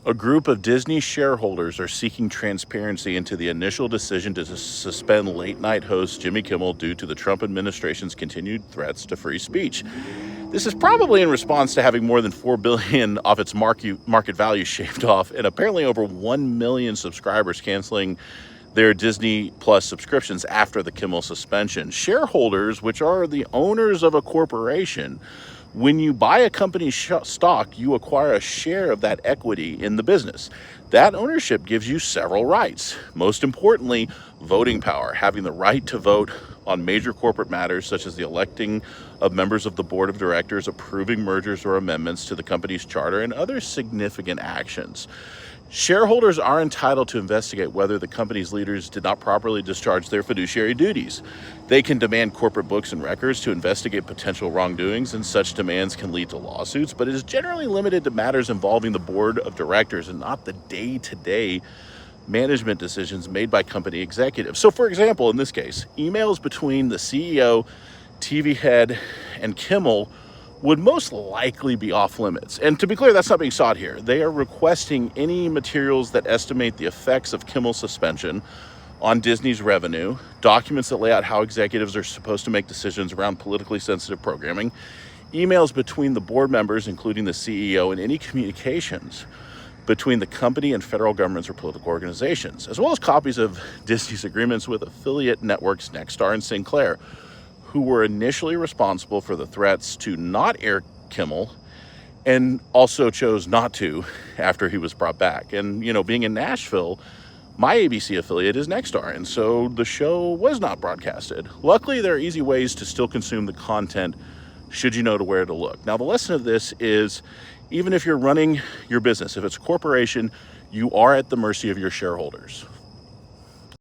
A group of Disney shareholders are seeking transparency into the initial decision to suspend late-night host Jimmy Kimmel due to the Trump administration's continued threats to free speech. This is probably in response to having more than $4 billion off its market value shaved off, and apparently over 1 million subscribers canceling their Disney Plus subscriptions after the Kimmel suspension. Shareholders, which are the owners of a corporation, when you buy a company's stock, you acquire a share of that equity in the business. That ownership gives you several rights. Most importantly, voting power, having the right to vote on major corporate matters such as the electing of members of the board of directors, approving mergers or amendments to the company's charter, and other significant actions. Shareholders are entitled to investigate whether the company's leaders did not properly discharge their fiduciary duties. They can demand corporate books and records to investigate potential wrongdoings, and such demands can lead to lawsuits, but it is generally limited to matters involving the board of directors and not the day-to-day management decisions made by company executives. So, for example, in this case, emails between the CEO, TV head, and Kimmel would most likely be off limits. And to be clear, that's not being sought here. They are requesting any materials that estimate the effects of Kimmel's suspension on Disney's revenue, documents that lay out how executives are supposed to make decisions around politically sensitive programming, emails between the board members, including the CEO, and any communications between the company and federal governments or political organizations, as well as copies of Disney's agreements with affiliate networks Nexstar and Sinclair, who were initially responsible for the threats to not air Kimmel and also chose not to after he was brought back. And, being in Nashville, my ABC affiliate is Nexstar, and so the show was not broadcasted. Luckily, there are easy ways to still consume the content should you know to where to look. Now, the lesson of this is, even if you're running your business, if it's a corporation, you are at the mercy of your shareholders.